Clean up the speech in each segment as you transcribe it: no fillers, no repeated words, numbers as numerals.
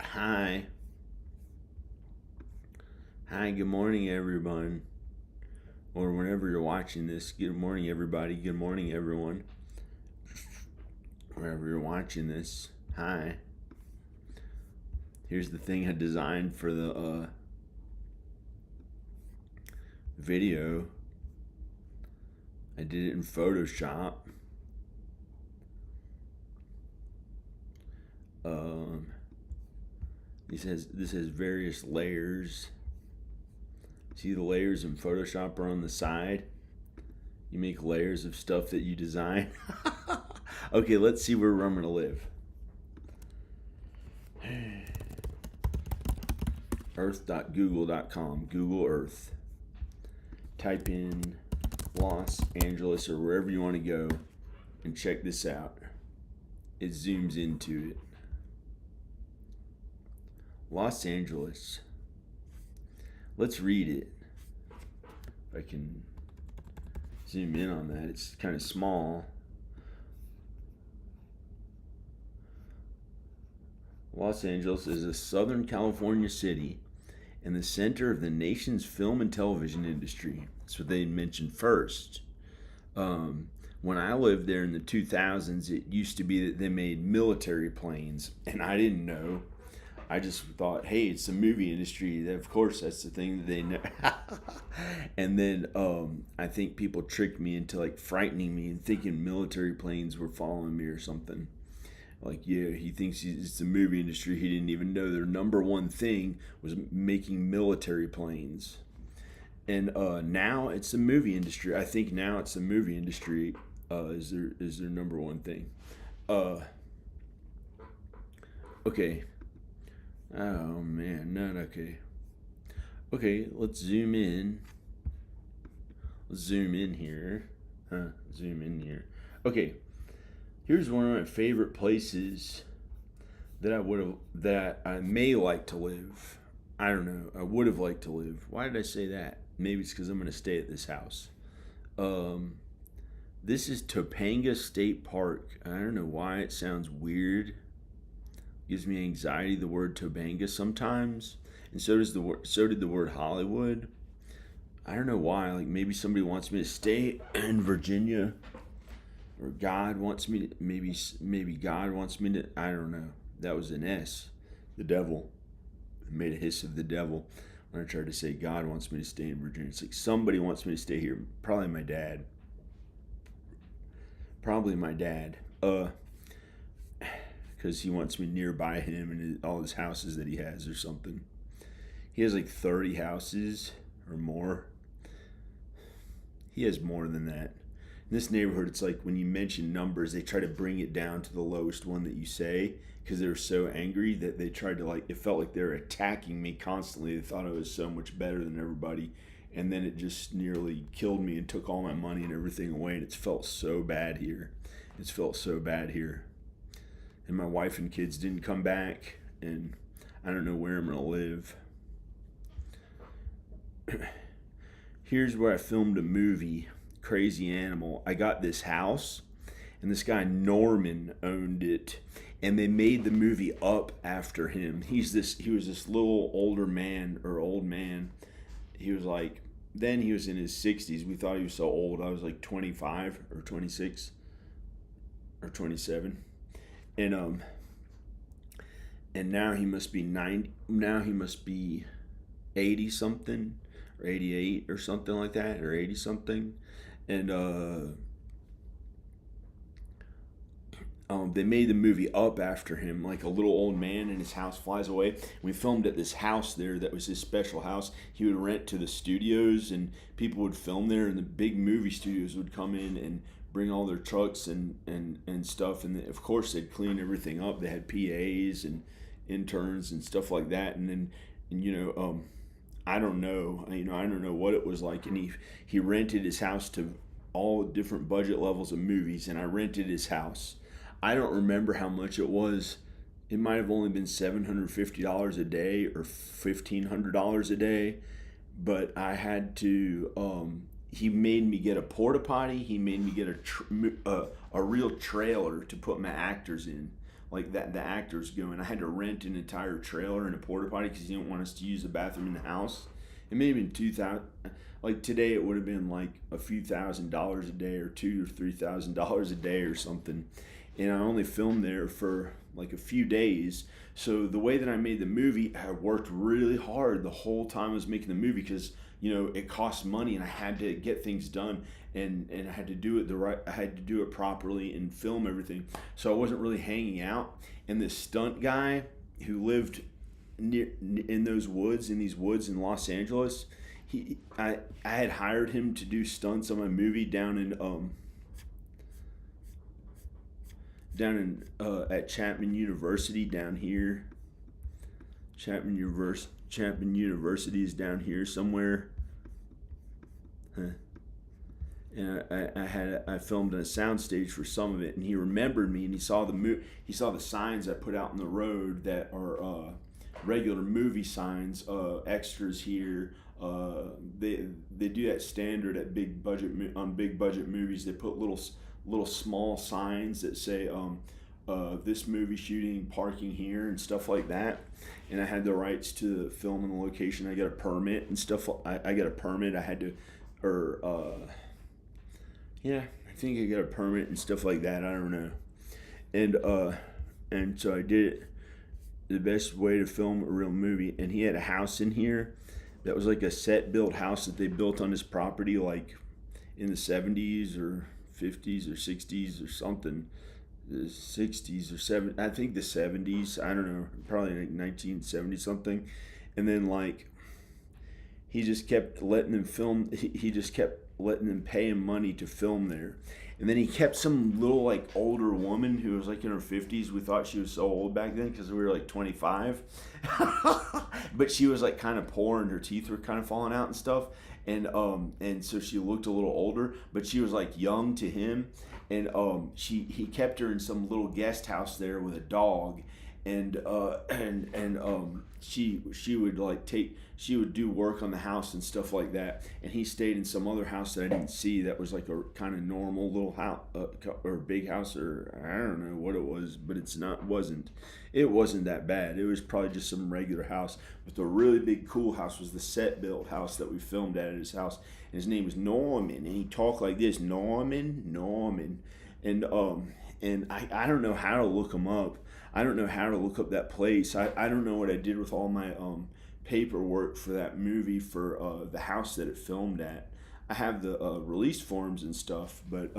Hi. Hi, good morning, everyone. Or whenever you're watching this, good morning, everybody. Good morning, everyone. Wherever you're watching this, hi. Here's the thing I designed for the video. I did it in Photoshop. Um, this has various layers. See the layers in Photoshop are on the side. You make layers of stuff that you design. Okay, let's see where I'm gonna live. Earth.google.com. Google Earth. Type in Los Angeles or wherever you want to go and check this out. It zooms into it. Los Angeles. Let's read it. If I can zoom in on that, it's kind of small. Los Angeles is a Southern California city in the center of the nation's film and television industry. That's what they mentioned first. When I lived there in the 2000s, it used to be that they made military planes, and I didn't know. I just thought, hey, it's the movie industry. Of course, that's the thing that they know. And then I think people tricked me into like frightening me and thinking military planes were following me or something. Like, yeah, he thinks it's the movie industry. He didn't even know their number one thing was making military planes. And now it's the movie industry. I think now it's the movie industry is their number one thing. Uh, okay. Oh man, not okay. Okay, let's zoom in. Let's zoom in here. Zoom in here. Okay, here's one of my favorite places that I may like to live. I don't know. I would have liked to live. Why did I say that? Maybe it's because I'm going to stay at this house. Um, this is Topanga State Park. I don't know why it sounds weird. Gives me anxiety the word Topanga sometimes, and so does the word. So did the word Hollywood. I don't know why. Like maybe somebody wants me to stay in Virginia, or God wants me to. Maybe God wants me to. I don't know. That was an S. The devil. I made a hiss of the devil when I tried to say God wants me to stay in Virginia. It's like somebody wants me to stay here. Probably my dad. Probably my dad. Because he wants me nearby him and all his houses that he has or something. He has like 30 houses or more. He has more than that. In this neighborhood, it's like when you mention numbers, they try to bring it down to the lowest one that you say because they were so angry that they tried to like, it felt like they were attacking me constantly. They thought I was so much better than everybody. And then it just nearly killed me and took all my money and everything away. And it's felt so bad here. It's felt so bad here. And my wife and kids didn't come back. And I don't know where I'm going to live. Here's where I filmed a movie, Crazy Animal. I got this house, and this guy Norman owned it, and they made the movie up after him. He was this little older man or old man. He was like then he was in his 60s. We thought he was so old. I was like 25 or 26 or 27. And and now he must be 90. Now he must be 80 something or 88 or something like that, or 80 something. And they made the movie up after him, like a little old man and his house flies away. We filmed at this house there that was his special house. He would rent to the studios, and people would film there, and the big movie studios would come in and bring all their trucks and stuff. And of course, they'd clean everything up. They had PAs and interns and stuff like that. And then, and, I don't know. I don't know what it was like. And he rented his house to all different budget levels of movies, and I rented his house. I don't remember how much it was. It might have only been $750 a day or $1,500 a day, but I had to. He made me get a porta potty. He made me get a real trailer to put my actors in, like that the actors go, and I had to rent an entire trailer and a porta potty because he didn't want us to use the bathroom in the house. It may have been 2,000. Like today, it would have been like a few $1,000s a day, or $2,000 or $3,000 a day, or something. And I only filmed there for like a few days. So the way that I made the movie, I worked really hard the whole time I was making the movie because it cost money, and I had to get things done, and I had to do it I had to do it properly and film everything. So I wasn't really hanging out. And this stunt guy who lived in these woods in Los Angeles, I had hired him to do stunts on my movie down in at Chapman University down here. Chapman University is down here somewhere. And I filmed on a soundstage for some of it, and he remembered me, and he saw the signs I put out in the road that are regular movie signs, extras here. They do that standard at big budget movies. They put little small signs that say this movie shooting, parking here, and stuff like that. And I had the rights to film in the location. I got a permit and stuff. I got a permit. I had to, I think I got a permit and stuff like that. I don't know. And so I did it the best way to film a real movie. And he had a house in here that was like a set built house that they built on his property, like in the 70s or 50s or 60s or something. The 60s or 70s, I think the 70s, I don't know, probably like 1970 something. And then like he just kept letting them film. He just kept letting them pay him money to film there. And then he kept some little like older woman who was like in her 50s. We thought she was so old back then because we were like 25. But she was like kind of poor and her teeth were kind of falling out and stuff. And so she looked a little older, but she was like young to him. And he kept her in some little guest house there with a dog. And she would do work on the house and stuff like that, and he stayed in some other house that I didn't see that was like a kind of normal little house or big house, or I don't know what it was, but it wasn't that bad. It was probably just some regular house. But the really big cool house was the set built house that we filmed at his house, and his name was Norman, and he talked like this, Norman, and I don't know how to look him up. I don't know how to look up that place. I don't know what I did with all my paperwork for that movie for the house that it filmed at. I have the release forms and stuff, but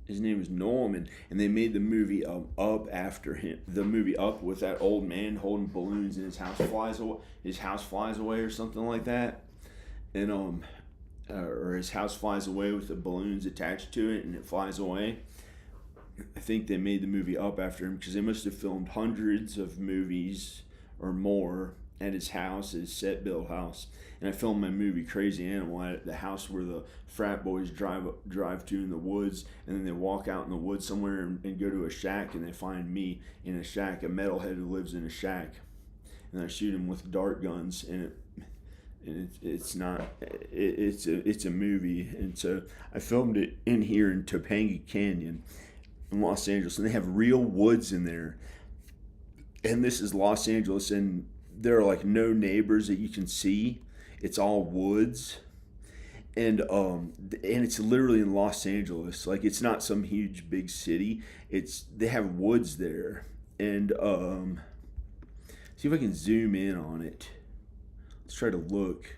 his name is Norman, and they made the movie Up after him. The movie Up with that old man holding balloons and his house flies away or something like that, and or his house flies away with the balloons attached to it and it flies away. I think they made the movie Up after him because they must have filmed hundreds of movies or more at his house, his set built house. And I filmed my movie Crazy Animal at the house where the frat boys drive to in the woods, and then they walk out in the woods somewhere and go to a shack, and they find me in a shack, a metalhead who lives in a shack, and I shoot him with dart guns, and it's a movie. And so I filmed it in here in Topanga Canyon in Los Angeles, and they have real woods in there, and this is Los Angeles, and there are like no neighbors that you can see. It's all woods, and it's literally in Los Angeles. Like, it's not some huge big city. They have woods there, and see if I can zoom in on it. Let's try to look.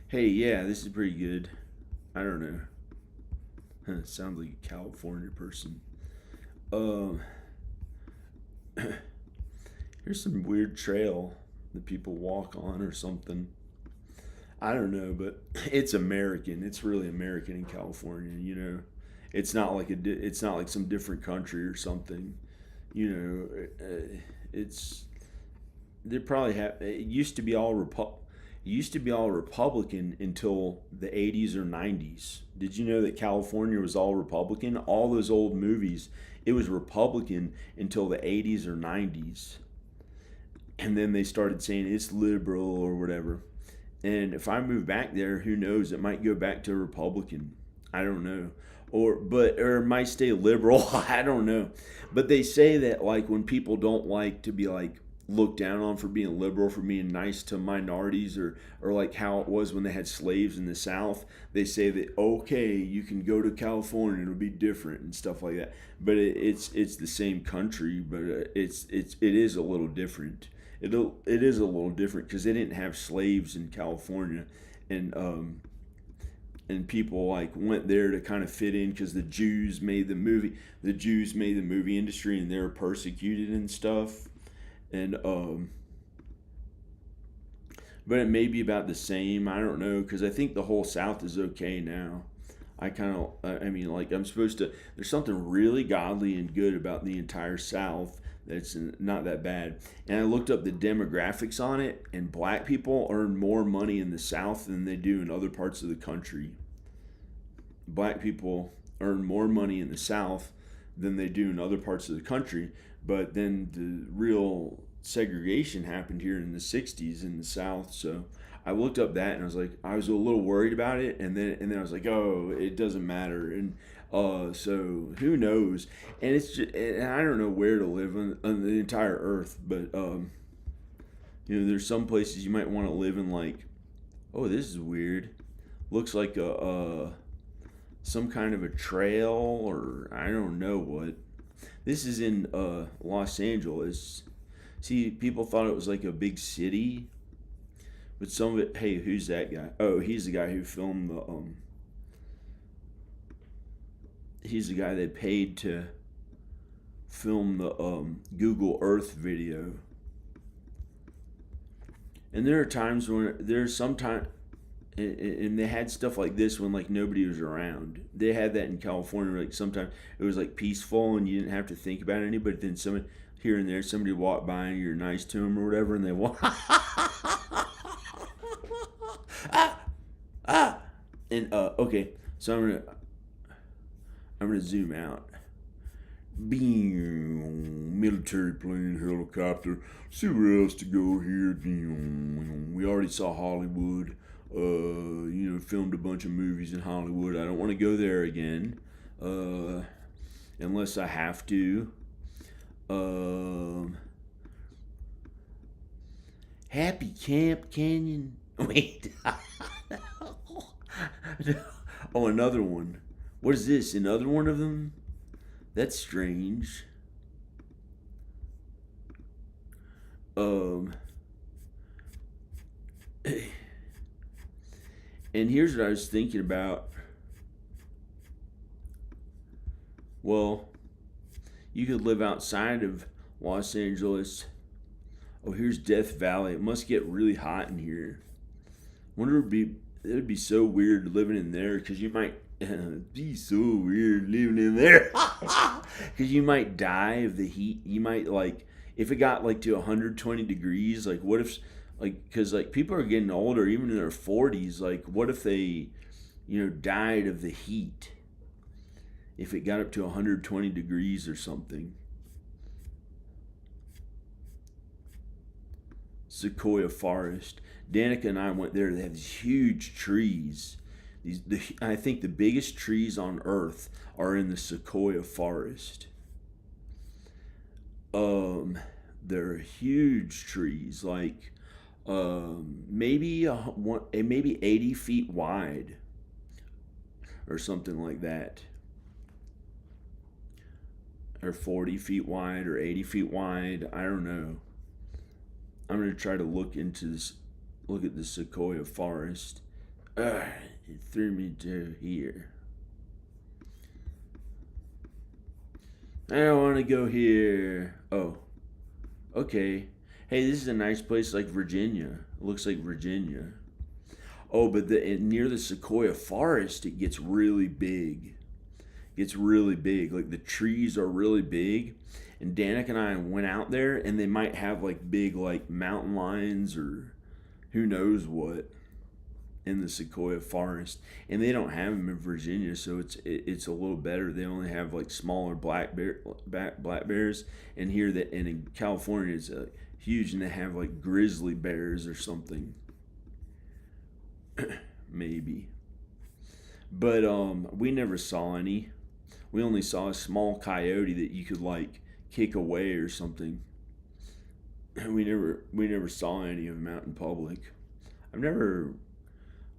Hey, yeah, this is pretty good. I don't know. Sounds like a California person. Here's some weird trail that people walk on or something. I don't know, but it's American. It's really American in California. It's not like it's not like some different country or something. They probably have. It used to be all Republican until the 80s or 90s. Did you know that California was all Republican? All those old movies, it was Republican until the 80s or 90s. And then they started saying it's liberal or whatever. And if I move back there, who knows? It might go back to Republican. I don't know. Or it might stay liberal. I don't know. But they say that like when people don't like to be like looked down on for being liberal, for being nice to minorities, or like how it was when they had slaves in the South, they say that okay, you can go to California, it'll be different and stuff like that. But it's the same country, but it is a little different. It is a little different because they didn't have slaves in California, and people like went there to kind of fit in because the Jews made the movie. The Jews made the movie industry, and they were persecuted and stuff. And but it may be about the same. I don't know because I think the whole South is okay now. I mean, like I'm supposed to. There's something really godly and good about the entire South. That's not that bad. And I looked up the demographics on it, and black people earn more money in the South than they do in other parts of the country. Black people earn more money in the South than they do in other parts of the country. But then the real segregation happened here in the 60s in the South. So I looked up that and I was a little worried about it. And then I was like, oh, it doesn't matter. And so who knows? And and I don't know where to live on the entire earth, but there's some places you might want to live in. Like, oh, this is weird. Looks like a some kind of a trail, or I don't know what. This is in Los Angeles. See, people thought it was like a big city, but some of it. Hey, who's that guy? Oh, he's the guy who filmed the He's the guy they paid to film the Google Earth video. And there are times when there's sometimes, and they had stuff like this when like nobody was around. They had that in California. Like sometimes it was like peaceful and you didn't have to think about anybody. But then somebody here and there, somebody walked by and you're nice to them or whatever, and they walk. And okay, so I'm gonna zoom out. Beam, military plane, helicopter. See where else to go here. We already saw Hollywood. Filmed a bunch of movies in Hollywood. I don't want to go there again, unless I have to. Happy Camp Canyon. Wait. Oh, another one. What is this? Another one of them? That's strange. And here's what I was thinking about. Well, you could live outside of Los Angeles. Oh, here's Death Valley. It must get really hot in here. Wonder it would be so weird living in there because you might be so weird living in there because you might die of the heat. You might like if it got like to 120 degrees. Like what if because like people are getting older, even in their 40s. Like what if they died of the heat if it got up to 120 degrees or something. Sequoia Forest. Danica and I went there. They have these huge trees. I think the biggest trees on Earth are in the Sequoia Forest. They're huge trees, like maybe 80 feet wide, or something like that, or 40 feet wide, or 80 feet wide. I don't know. I'm gonna try to look at the Sequoia Forest. It threw me to here. I don't want to go here. Oh, okay. Hey, this is a nice place like Virginia. It looks like Virginia. Oh, but near the Sequoia Forest, it gets really big. It's really big. Like the trees are really big. And Danica and I went out there, and they might have like big like mountain lions or who knows what in the Sequoia Forest, and they don't have them in Virginia, so it's a little better. They only have like smaller black bears, and in California it's huge, and they have like grizzly bears or something. maybe. But we never saw any. We only saw a small coyote that you could like kick away or something. We never saw any of them out in public. I've never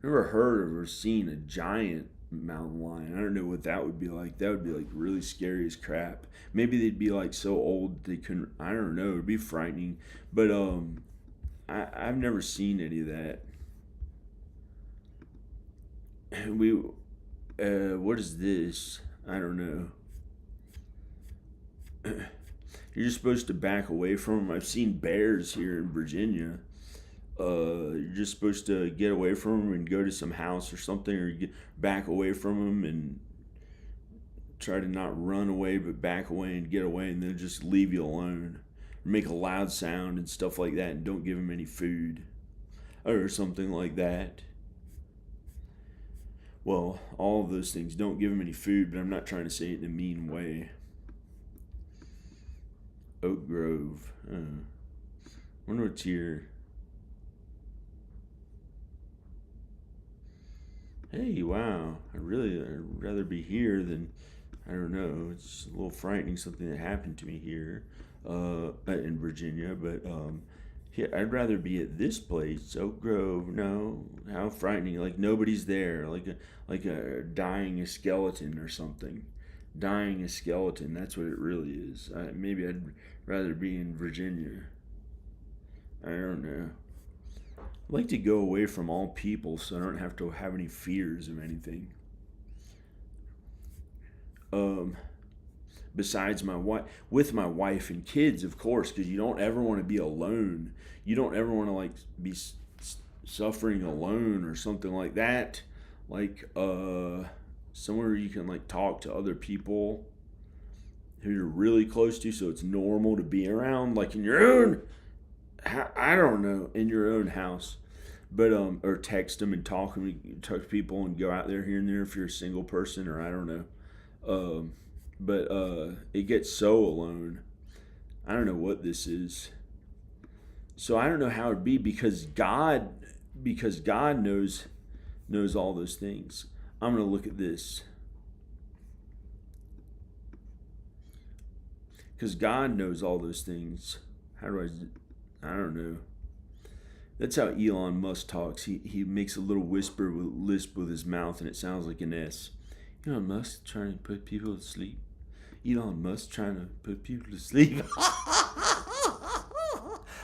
heard of or seen a giant mountain lion. I don't know what that would be like. That would be like really scary as crap. Maybe they'd be like so old they couldn't. I don't know. It'd be frightening. But I've never seen any of that. We what is this? I don't know. You're just supposed to back away from them. I've seen bears here in Virginia. You're just supposed to get away from them and go to some house or something, or get back away from them and try to not run away, but back away and get away, and they'll just leave you alone, make a loud sound and stuff like that, and don't give them any food or something like that. Well, all of those things. Don't give them any food, but I'm not trying to say it in a mean way. Oak Grove. Wonder what's here. Hey, wow. I'd rather be here than, I don't know. It's a little frightening something that happened to me here in Virginia, but yeah, I'd rather be at this place, Oak Grove. No, how frightening! Like nobody's there, like a dying skeleton or something. Dying skeleton. That's what it really is. Maybe I'd rather be in Virginia. I don't know. I like to go away from all people so I don't have to have any fears of anything. Um, Besides my wife, with my wife and kids, of course, because you don't ever want to be alone. You don't ever want to like be suffering alone or something like that. Like somewhere you can like talk to other people who you're really close to, so it's normal to be around, like in your own. I don't know, in your own house, but or text them and talk to people and go out there here and there if you're a single person, or I don't know. But it gets so alone. I don't know what this is. So I don't know how it'd be because God knows all those things. I'm gonna look at this because God knows all those things. How do I don't know. That's how Elon Musk talks. He makes a little lisp with his mouth, and it sounds like an S. Elon Musk trying to put people to sleep. Elon Musk trying to put people to sleep.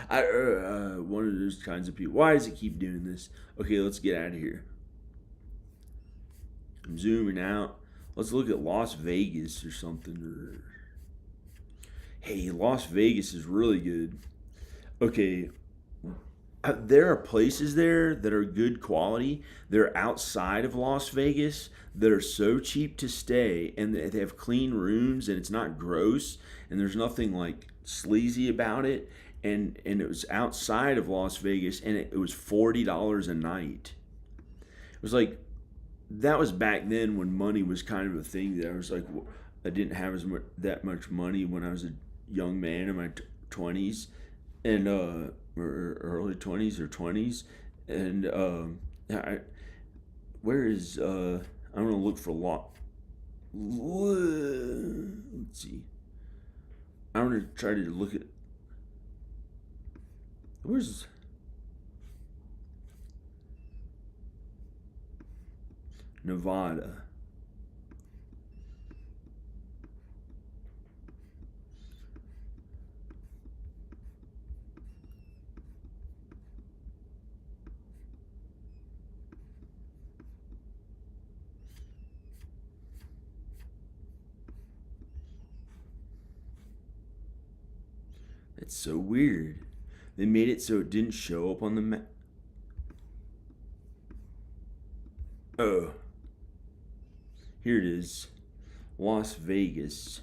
One of those kinds of people. Why does it keep doing this? Okay, let's get out of here. I'm zooming out. Let's look at Las Vegas or something. Hey, Las Vegas is really good. Okay, there are places there that are good quality. They're outside of Las Vegas that are so cheap to stay, and they have clean rooms, and it's not gross, and there's nothing like sleazy about it. And it was outside of Las Vegas, and it was $40 a night. It was like that was back then when money was kind of a thing. That I was like, I didn't have that much money when I was a young man in my 20s, and or early 20s or 20s, and where is I'm gonna look for let's see. I'm gonna try to look at where's Nevada. That's so weird. They made it so it didn't show up on the map. Oh, here it is. Las Vegas.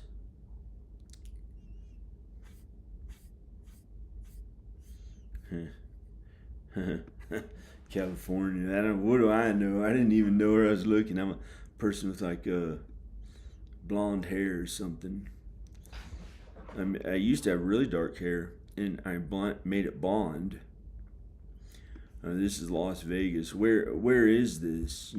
California. What do I know? I didn't even know where I was looking. I'm a person with like blonde hair or something. I used to have really dark hair, and I made it blonde. This is Las Vegas. Where is this?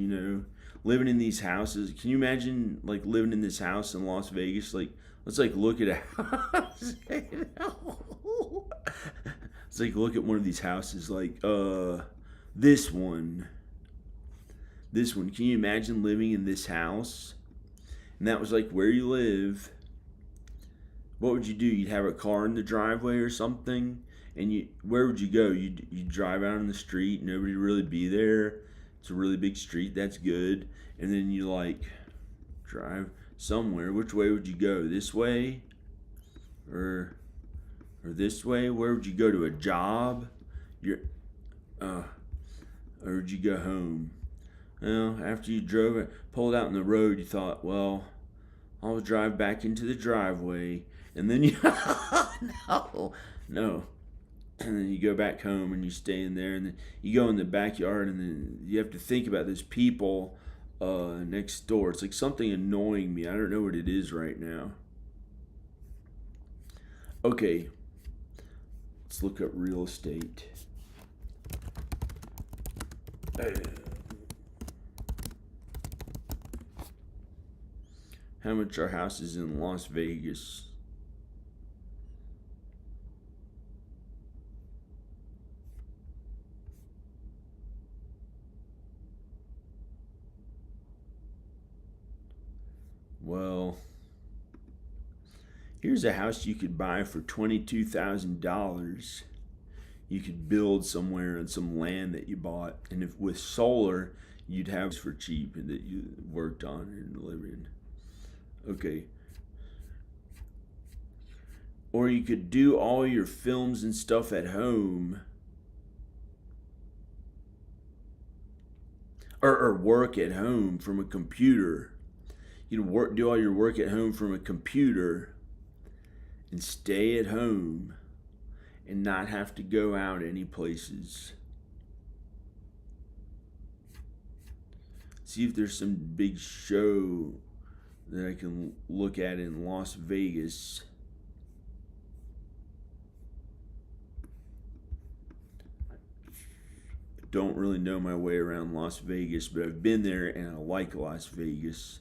Living in these houses. Can you imagine like living in this house in Las Vegas? Like, let's like look at a house. Let's like look at one of these houses. Like, this one. This one. Can you imagine living in this house? And that was like where you live. What would you do? You'd have a car in the driveway or something, and where would you go? You'd drive out on the street. Nobody would really be there. It's a really big street. That's good. And then you like drive somewhere. Which way would you go? This way, or this way? Where would you go to a job? Or would you go home? Well, after you pulled out in the road, you thought, well, I'll drive back into the driveway. And then you, no. And then you go back home and you stay in there. And then you go in the backyard and then you have to think about those people next door. It's like something annoying me. I don't know what it is right now. Okay. Let's look up real estate. How much are houses in Las Vegas? Well, here's a house you could buy for $22,000. You could build somewhere on some land that you bought, and if with solar, you'd have for cheap and that you worked on and lived in. Okay. Or you could do all your films and stuff at home. Or work at home from a computer. You'd do all your work at home from a computer and stay at home and not have to go out any places. See if there's some big show that I can look at in Las Vegas. I don't really know my way around Las Vegas, but I've been there and I like Las Vegas.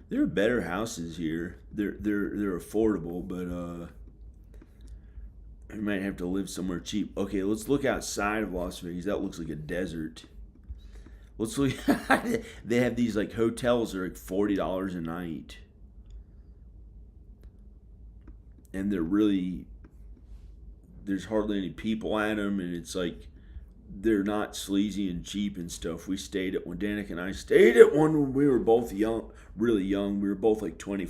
There are better houses here. They're affordable, but you might have to live somewhere cheap. Okay, let's look outside of Las Vegas. That looks like a desert. Let's look. They have these like hotels that are like $40 a night, and there's hardly any people at them, and it's like they're not sleazy and cheap and stuff. We stayed at one. Danica and I stayed at one when we were both young, really young. We were both like 20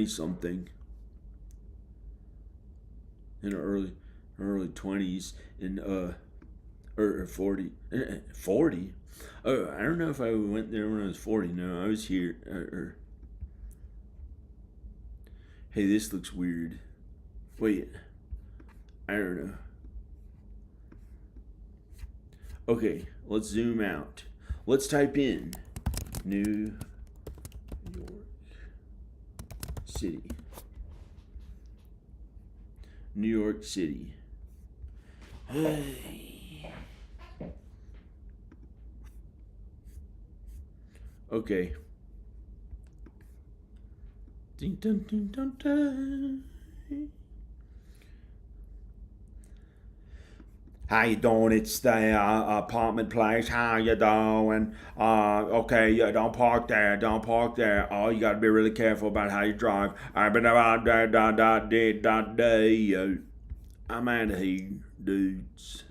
something, in our early 20s, and or 40. Oh, I don't know if I went there when I was 40. No, I was here. Hey, this looks weird. Wait, I don't know. Okay, let's zoom out. Let's type in New York City. New York City. Hey. Okay. Ding dun ding dun dun. How you doing? It's the apartment place. How you doing? Okay, yeah, don't park there. Don't park there. Oh, you gotta be really careful about how you drive. I'm out of here, dudes.